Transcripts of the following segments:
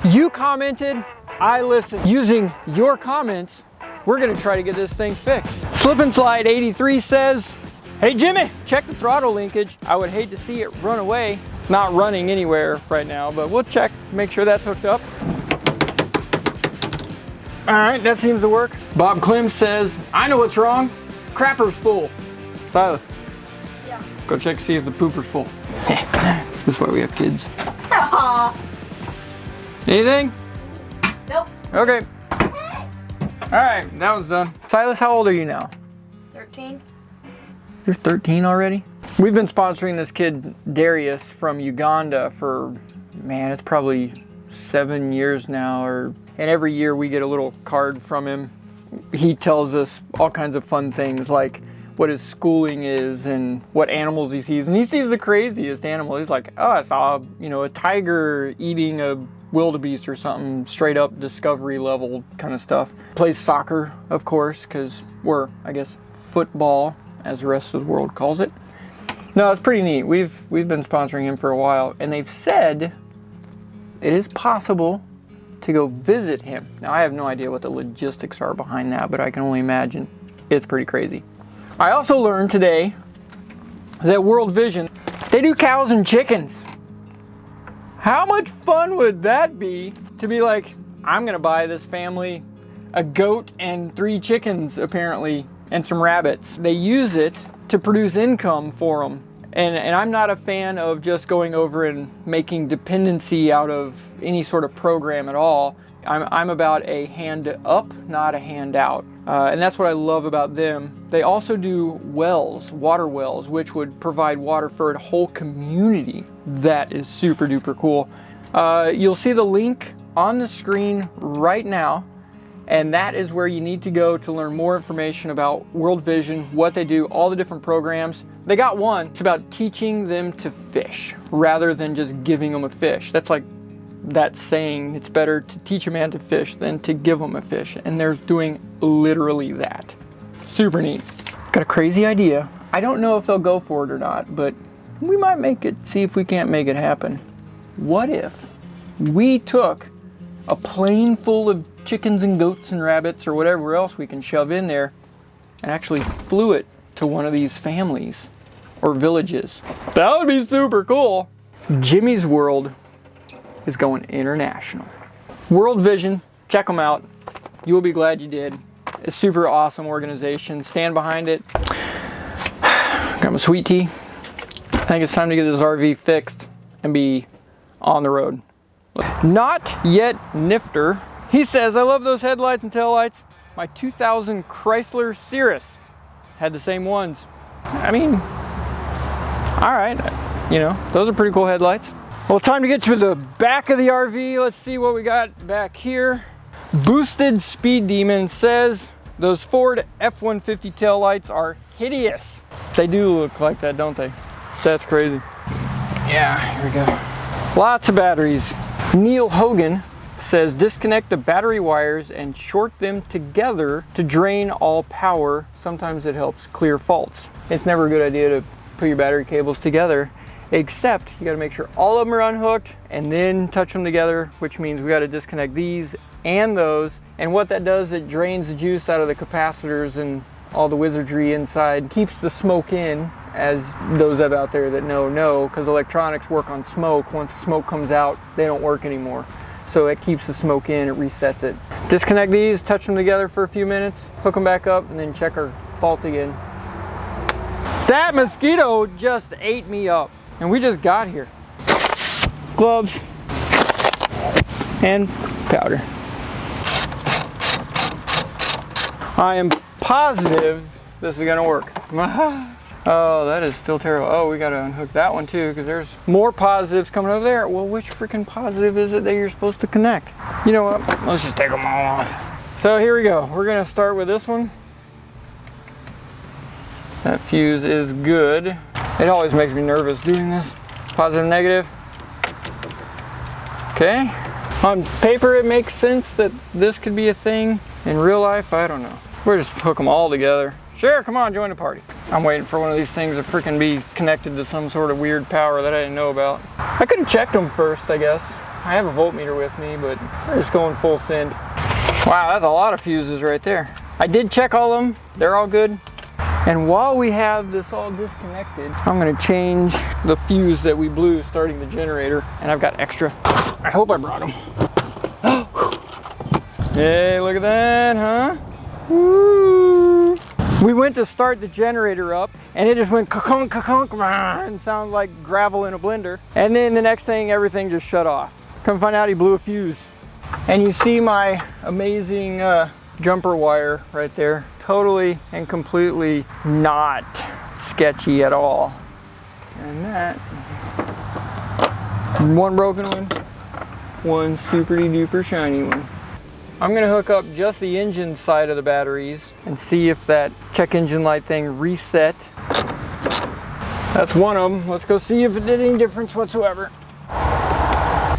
You commented, I listened. Using your comments, we're gonna try to get this thing fixed. Slip and Slide 83 says, hey Jimmy, check the throttle linkage. I would hate to see it run away. It's not running anywhere right now, but we'll check, make sure that's hooked up. All right, that seems to work. Bob Clem says, I know what's wrong. Crapper's full. Silas, yeah. Go check, see if the pooper's full. That's why we have kids. Anything? Nope. Okay. All right, that one's done. Silas, how old are you now? 13. You're 13 already? We've been sponsoring this kid, Darius, from Uganda for, man, it's probably 7 years now, and every year we get a little card from him. He tells us all kinds of fun things like what his schooling is and what animals he sees. And he sees the craziest animal. He's like, oh, I saw, a tiger eating a wildebeest or something, straight up discovery level kind of stuff. Plays soccer, of course, because we're, I guess, football, as the rest of the world calls it. No, it's pretty neat. We've been sponsoring him for a while, and they've said it is possible to go visit him. Now, I have no idea what the logistics are behind that, but I can only imagine it's pretty crazy. I also learned today that World Vision, they do cows and chickens. How much fun would that be to be like, I'm gonna buy this family a goat and 3 chickens apparently, and some rabbits. They use it to produce income for them. And I'm not a fan of just going over and making dependency out of any sort of program at all. I'm about a hand up, not a hand out. And that's what I love about them. They also do wells, water wells, which would provide water for a whole community. That is super duper cool. You'll see the link on the screen right now. And that is where you need to go to learn more information about World Vision, what they do, all the different programs. They got one, it's about teaching them to fish rather than just giving them a fish. That's like that saying, it's better to teach a man to fish than to give him a fish. And they're doing literally that. Super neat. Got a crazy idea. I don't know if they'll go for it or not, but we might make it, see if we can't make it happen. What if we took a plane full of chickens and goats and rabbits or whatever else we can shove in there and actually flew it to one of these families or villages? That would be super cool. Jimmy's World is going international. World Vision, check them out. You will be glad you did. It's a super awesome organization. Stand behind it. Got my sweet tea. I think it's time to get this RV fixed and be on the road. Not Yet Nifter. He says, I love those headlights and taillights. My 2000 Chrysler Cirrus had the same ones. I mean, all right, those are pretty cool headlights. Well, time to get to the back of the RV. Let's see what we got back here. Boosted Speed Demon says, those Ford F-150 taillights are hideous. They do look like that, don't they? That's crazy. Yeah, here we go. Lots of batteries. Neil Hogan says, disconnect the battery wires and short them together to drain all power. Sometimes it helps clear faults. It's never a good idea to put your battery cables together, except you got to make sure all of them are unhooked and then touch them together, which means we got to disconnect these and those. And what that does, it drains the juice out of the capacitors and all the wizardry inside, keeps the smoke in, as those of out there that know, because electronics work on smoke. Once the smoke comes out, they don't work anymore. So it keeps the smoke in, it resets it. Disconnect these, touch them together for a few minutes, hook them back up, and then check our fault again. That mosquito just ate me up, and we just got here. Gloves and powder. I am positive this is gonna work. Oh, that is still terrible. Oh, we gotta unhook that one too, because there's more positives coming over there. Well, which freaking positive is it that you're supposed to connect? You know what? Let's just take them all off. So here we go. We're gonna start with this one. That fuse is good. It always makes me nervous doing this. Positive, negative. Okay. On paper, it makes sense that this could be a thing. In real life, I don't know. We're just hook them all together. Sure, come on, join the party. I'm waiting for one of these things to freaking be connected to some sort of weird power that I didn't know about. I could have checked them first, I guess. I have a voltmeter with me, but we're just going full send. Wow, that's a lot of fuses right there. I did check all of them. They're all good. And while we have this all disconnected, I'm gonna change the fuse that we blew starting the generator, and I've got extra. I hope I brought them. Hey, look at that, huh? Woo! We went to start the generator up, and it just went ka-kunk, ka-kunk, and sounded like gravel in a blender. And then the next thing, everything just shut off. Come find out he blew a fuse. And you see my amazing jumper wire right there. Totally and completely not sketchy at all. And that, one broken one, one super duper shiny one. I'm gonna hook up just the engine side of the batteries and see if that check engine light thing reset. That's one of them. Let's go see if it did any difference whatsoever.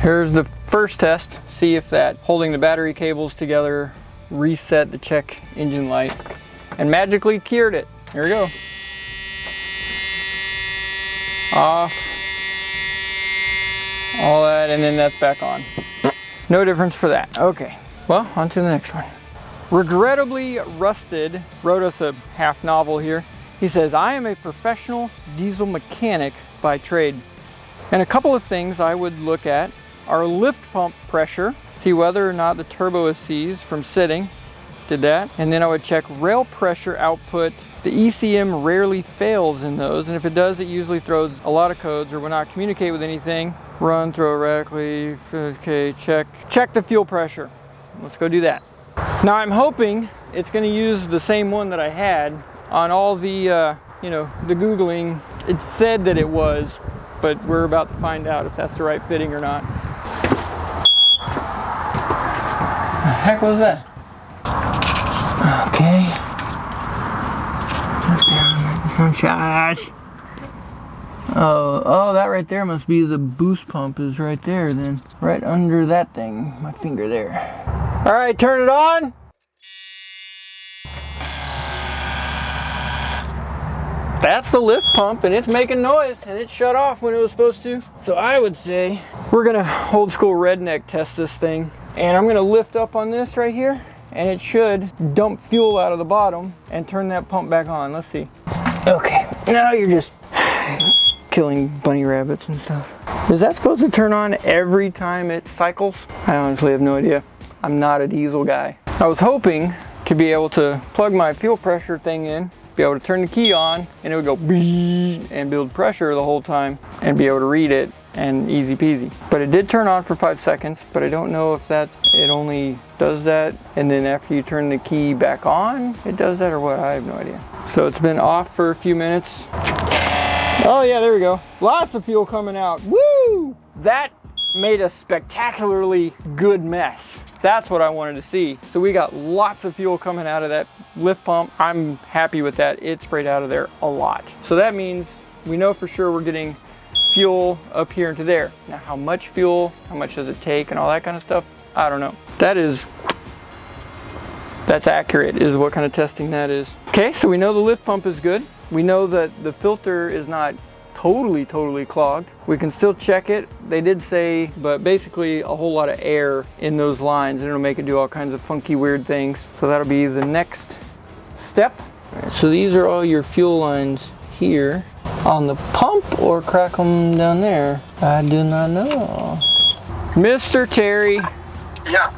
Here's the first test. See if that holding the battery cables together reset the check engine light and magically cured it. Here we go. Off. All that, and then that's back on. No difference for that. Okay, well, on to the next one. Regrettably Rusted wrote us a half novel here. He says, I am a professional diesel mechanic by trade. And a couple of things I would look at are lift pump pressure, see whether or not the turbo is seized from sitting, did that. And then I would check rail pressure output. The ECM rarely fails in those, and if it does, it usually throws a lot of codes or will not communicate with anything. Run, throw radically, okay, check the fuel pressure. Let's go do that. Now I'm hoping it's gonna use the same one that I had on all the, you know, the Googling. It said that it was, but we're about to find out if that's the right fitting or not. The heck was that? Okay. Sunshine. Oh, that right there must be the boost pump is right there then. Right under that thing, my finger there. All right, turn it on. That's the lift pump, and it's making noise, and it shut off when it was supposed to. So I would say we're gonna old school redneck test this thing, and I'm gonna lift up on this right here, and it should dump fuel out of the bottom and turn that pump back on. Let's see. Okay, now you're just killing bunny rabbits and stuff. Is that supposed to turn on every time it cycles? I honestly have no idea. I'm not a diesel guy. I was hoping to be able to plug my fuel pressure thing in, be able to turn the key on, and it would go beep and build pressure the whole time and be able to read it and easy peasy. But it did turn on for 5 seconds, but I don't know if that's, it only does that and then after you turn the key back on, it does that or what, I have no idea. So it's been off for a few minutes. Oh yeah, there we go. Lots of fuel coming out. Woo! That made a spectacularly good mess. That's what I wanted to see. So we got lots of fuel coming out of that lift pump. I'm happy with that. It sprayed out of there a lot. So that means we know for sure we're getting fuel up here into there. Now how much fuel, how much does it take and all that kind of stuff, I don't know. That's accurate is what kind of testing that is. Okay, so we know the lift pump is good. We know that the filter is not totally clogged. We can still check it. They did say, but basically a whole lot of air in those lines and it'll make it do all kinds of funky weird things. So that'll be the next step. All right, so these are all your fuel lines here on the pump or crack them down there. I do not know. Mr. Terry. Yeah.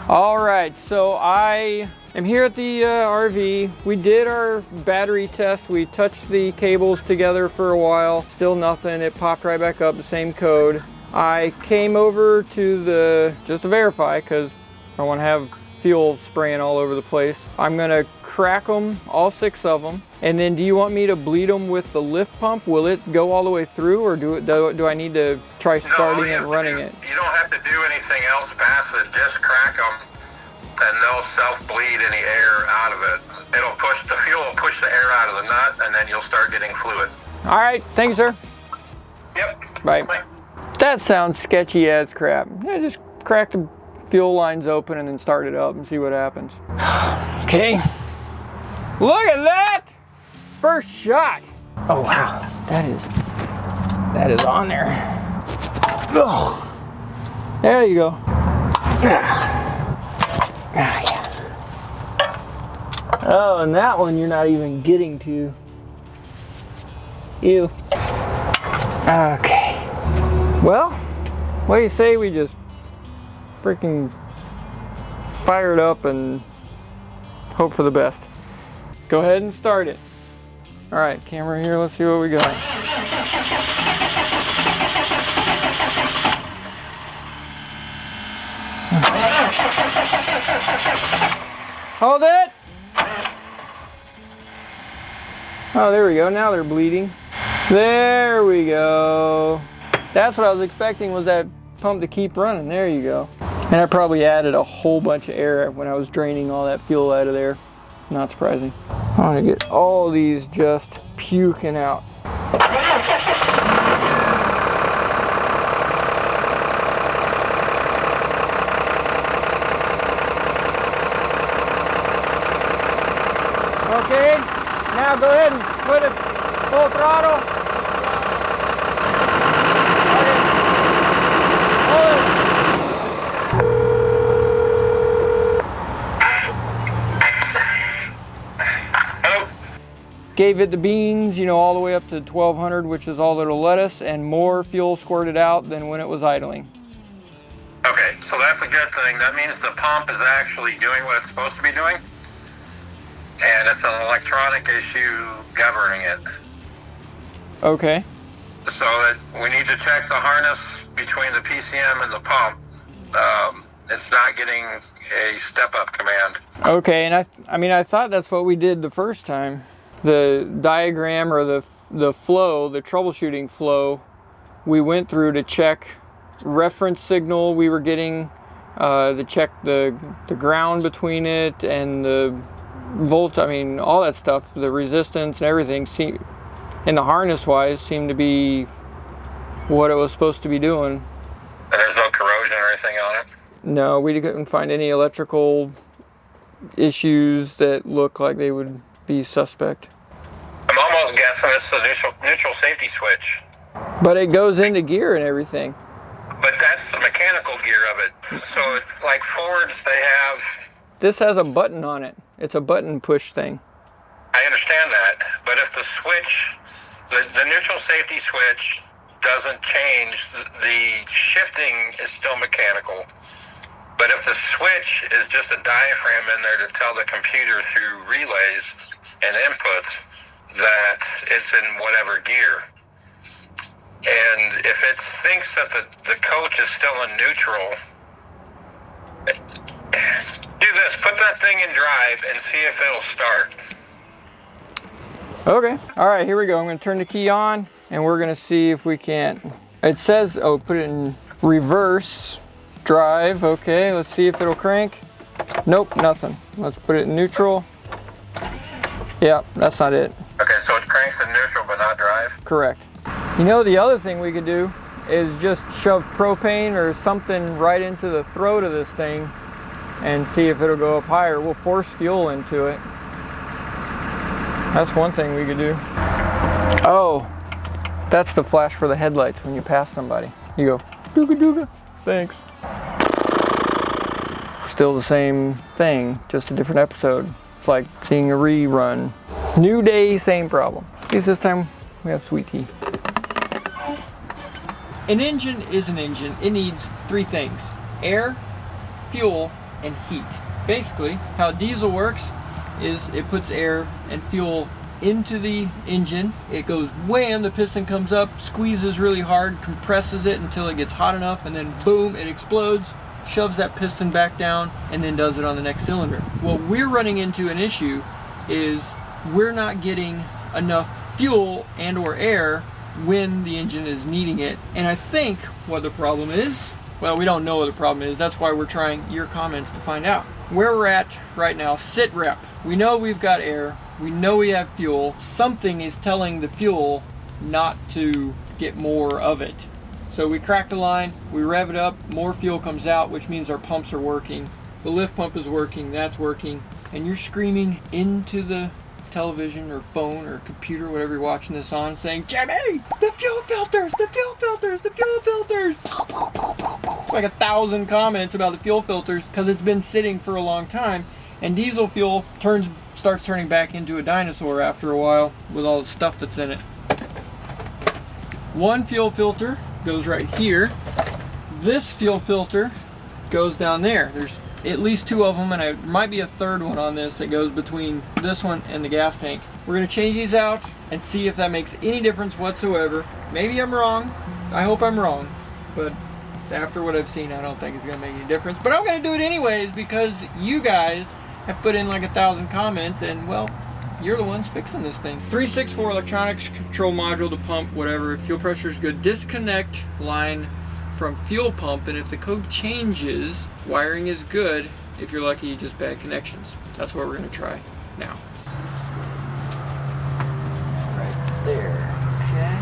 All right, so I am here at the RV. We did our battery test. We touched the cables together for a while. Still nothing. It popped right back up, the same code. I came over to just to verify because I want to have fuel spraying all over the place. I'm gonna crack them, all 6 of them. And then do you want me to bleed them with the lift pump? Will it go all the way through or do I need to try starting it and running it? You don't have to do anything else past it. Just crack them and they'll self-bleed any air out of it. The fuel will push the air out of the nut and then you'll start getting fluid. All right, thank you, sir. Yep. Bye. That sounds sketcy as crap. Yeah, just crack the fuel lines open and then start it up and see what happens. Okay. Look at that! First shot. Oh wow, that is on there. Oh, There you go. Oh, and that one you're not even getting to. Ew. Okay. Well, what do you say we just freaking fire it up and hope for the best? Go ahead and start it. All right, camera here, let's see what we got. Hold it! Oh, there we go, now they're bleeding. There we go. That's what I was expecting, was that pump to keep running. There you go. And I probably added a whole bunch of air when I was draining all that fuel out of there. Not surprising. I want to get all these just puking out. Okay, now go ahead and put it full throttle. Okay. Hold it. Gave it the beans, you know, all the way up to 1200, which is all that'll let us, and more fuel squirted out than when it was idling. Okay, so that's a good thing. That means the pump is actually doing what it's supposed to be doing, and it's an electronic issue governing it. Okay. So that we need to check the harness between the PCM and the pump. It's not getting a step-up command. Okay, and I mean, I thought that's what we did the first time. The diagram or the flow, the troubleshooting flow, we went through to check reference signal we were getting, to check the ground between it and the volt, I mean, all that stuff, the resistance and everything, in the harness wise, seemed to be what it was supposed to be doing. And there's no corrosion or anything on it? No, we couldn't find any electrical issues that look like they would be suspect. I'm almost guessing it's the neutral safety switch. But it goes into gear and everything. But that's the mechanical gear of it. So it's like Fords, they have... This has a button on it. It's a button push thing. I understand that, but if the switch, the neutral safety switch doesn't change, the shifting is still mechanical. But if the switch is just a diaphragm in there to tell the computer through relays and inputs that it's in whatever gear. And if it thinks that the coach is still in neutral, do this, put that thing in drive and see if it'll start. Okay, all right, here we go. I'm gonna turn the key on and we're gonna see if we can't. It says, oh, put it in reverse drive. Okay, let's see if it'll crank. Nope, nothing. Let's put it in neutral. Yeah, that's not it. Okay, so it cranks in neutral but not drive? Correct. You know, the other thing we could do is just shove propane or something right into the throat of this thing and see if it'll go up higher. We'll force fuel into it. That's one thing we could do. Oh, that's the flash for the headlights when you pass somebody. You go, dooga dooga, thanks. Still the same thing, just a different episode. It's like seeing a rerun. New day, same problem. At least this time we have sweet tea. An engine is an engine. It needs three things: air, fuel, and heat. Basically, how diesel works is it puts air and fuel into the engine. It goes wham, the piston comes up, squeezes really hard, compresses it until it gets hot enough, and then boom, it explodes, shoves that piston back down, and then does it on the next cylinder. What we're running into an issue is we're not getting enough fuel and or air when the engine is needing it. And I think what the problem is, well, we don't know what the problem is. That's why we're trying your comments to find out. Where we're at right now, sit rep. We know we've got air. We know we have fuel. Something is telling the fuel not to get more of it. So we crack the line, we rev it up, more fuel comes out, which means our pumps are working. The lift pump is working, that's working. And you're screaming into the television or phone or computer, whatever you're watching this on, saying, Jimmy, the fuel filters, the fuel filters, the fuel filters. Like 1,000 comments about the fuel filters because it's been sitting for a long time. And diesel fuel starts turning back into a dinosaur after a while with all the stuff that's in it. One fuel filter goes right here. This fuel filter goes down there. There's at least 2 of them, and there might be a third one on this that goes between this one and the gas tank. We're gonna change these out and see if that makes any difference whatsoever. Maybe I'm wrong. I hope I'm wrong, but after what I've seen, I don't think it's gonna make any difference. But I'm gonna do it anyways because you guys have put in like 1,000 comments, and well, you're the ones fixing this thing. 364 electronics control module to pump, whatever. Fuel pressure is good. Disconnect line from fuel pump, and if the code changes, wiring is good. If you're lucky, just bad connections. That's what we're gonna try now. Right there, okay.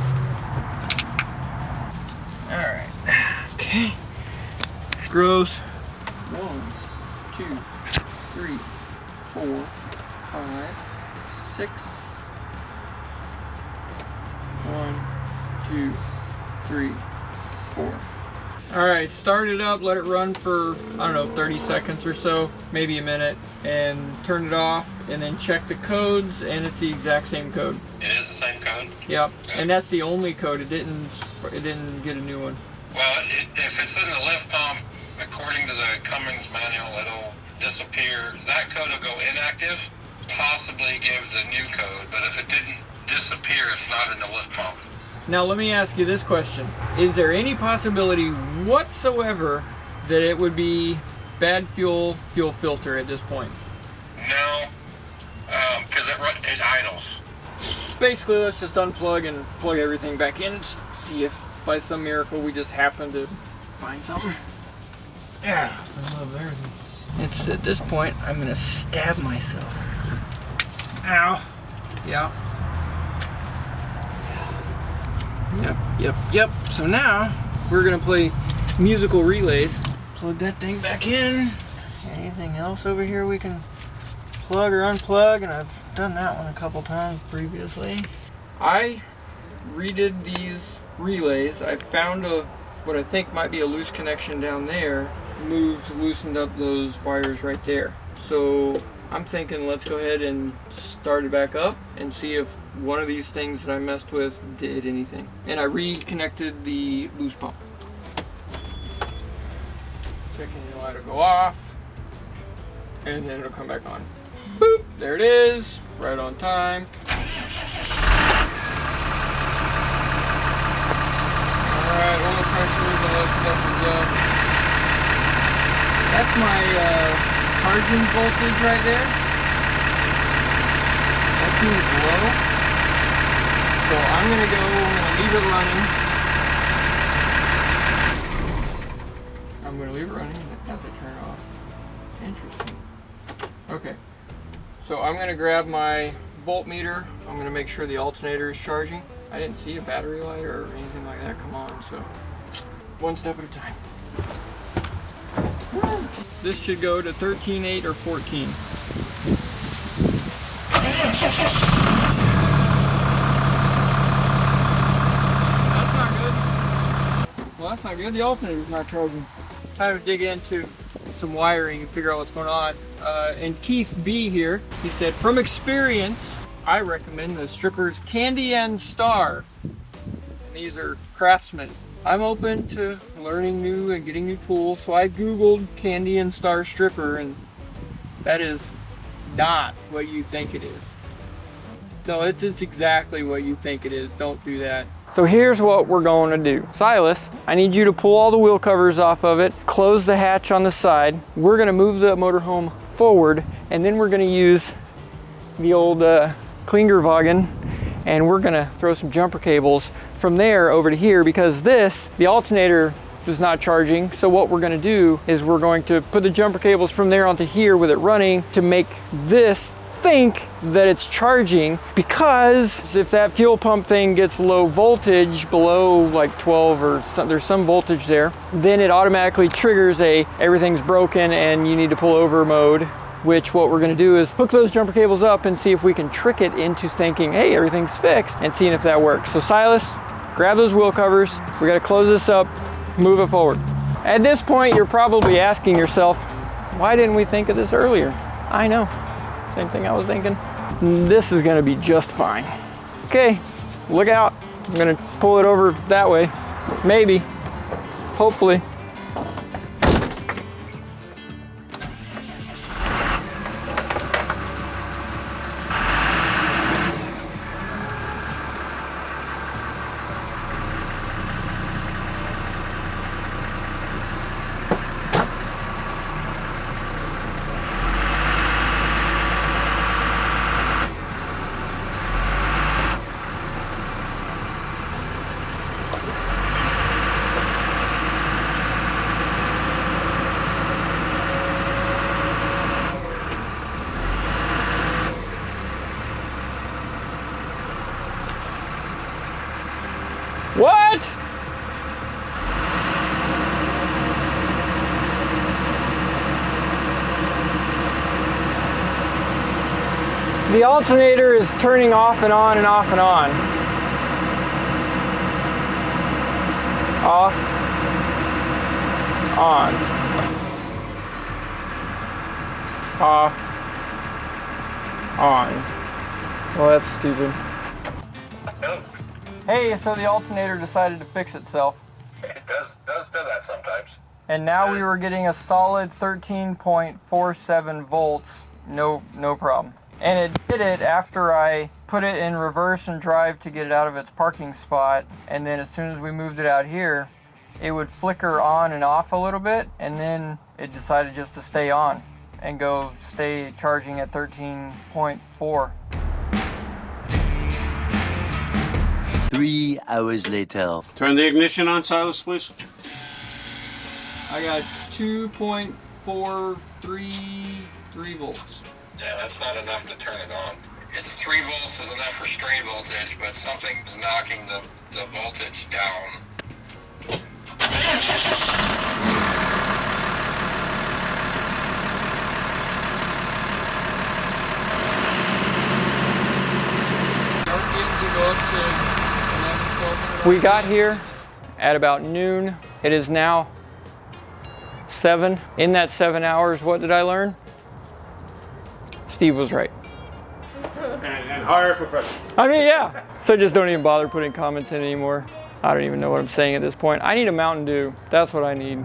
All right, okay. Gross. 1, 2, 3, 4, 5, 6. 1, 2, 3, 4. All right, start it up, let it run for, I don't know, 30 seconds or so, maybe a minute, and turn it off, and then check the codes, and it's the exact same code. It is the same code? Yep, Okay. and that's the only code. It didn't get a new one. Well, if it's in the lift pump, according to the Cummins manual, it'll disappear. That code will go inactive, possibly give the new code, but if it didn't disappear, it's not in the lift pump. Now let me ask you this question. Is there any possibility whatsoever that it would be bad fuel filter at this point? No, because it idles. Basically, let's just unplug and plug everything back in and see if by some miracle we just happen to find something. Yeah, I love everything. It's at this point, I'm gonna stab myself. Ow. Yeah. Yep. So now we're gonna play musical relays. Plug that thing back in. Anything else over here we can plug or unplug? And I've done that one a couple times previously. I redid these relays. I found what I think might be a loose connection down there. Loosened up those wires right there. So I'm thinking let's go ahead and start it back up and see if one of these things that I messed with did anything. And I reconnected the loose pump. Checking the light will go off, and then it'll come back on. Boop! There it is, right on time. Alright, oil pressure, all that stuff is up. That's my charging voltage right there. That seems low. So I'm gonna leave it running. I'm gonna leave it running and it has to turn off. Interesting. Okay. So I'm gonna grab my voltmeter. I'm gonna make sure the alternator is charging. I didn't see a battery light or anything like that come on, so one step at a time. This should go to 13.8 or 14. That's not good. Well, that's not good. The alternator's not charging. I have to dig into some wiring and figure out what's going on. And Keith B here, he said, from experience, I recommend the strippers Candy and Star. And these are Craftsman. I'm open to learning new and getting new tools, so I googled Candy and Star stripper, and that is not what you think it is. No, it's exactly what you think it is. Don't do that. So here's what we're going to do. Silas, I need you to pull all the wheel covers off of it, close the hatch on the side. We're going to move the motorhome forward, and then we're going to use the old Klingerwagen, and we're going to throw some jumper cables from there over to here, because the alternator is not charging. So what we're going to do is we're going to put the jumper cables from there onto here with it running to make this think that it's charging, because if that fuel pump thing gets low voltage below like 12 or there's some voltage there, then it automatically triggers everything's broken and you need to pull over mode. which what we're gonna do is hook those jumper cables up and see if we can trick it into thinking, hey, everything's fixed, and seeing if that works. So Silas, grab those wheel covers. We gotta close this up, move it forward. At this point, you're probably asking yourself, why didn't we think of this earlier? I know, same thing I was thinking. This is gonna be just fine. Okay, look out. I'm gonna pull it over that way. Maybe, hopefully. What? The alternator is turning off and on and off and on. Off, on, off, on. Well, that's stupid. Hey, so the alternator decided to fix itself. It does do that sometimes. And now we were getting a solid 13.47 volts, no problem. And it did it after I put it in reverse and drive to get it out of its parking spot. And then as soon as we moved it out here, it would flicker on and off a little bit, and then it decided just to stay on and stay charging at 13.4. 3 hours later. Turn the ignition on, Silas, please. I got 2.433 volts. Yeah, that's not enough to turn it on. It's 3 volts is enough for stray voltage, but something's knocking the voltage down. We got here at about noon. It is now 7. In that 7 hours, what did I learn? Steve was right. And hire a professional. I mean, yeah. So just don't even bother putting comments in anymore. I don't even know what I'm saying at this point. I need a Mountain Dew. That's what I need.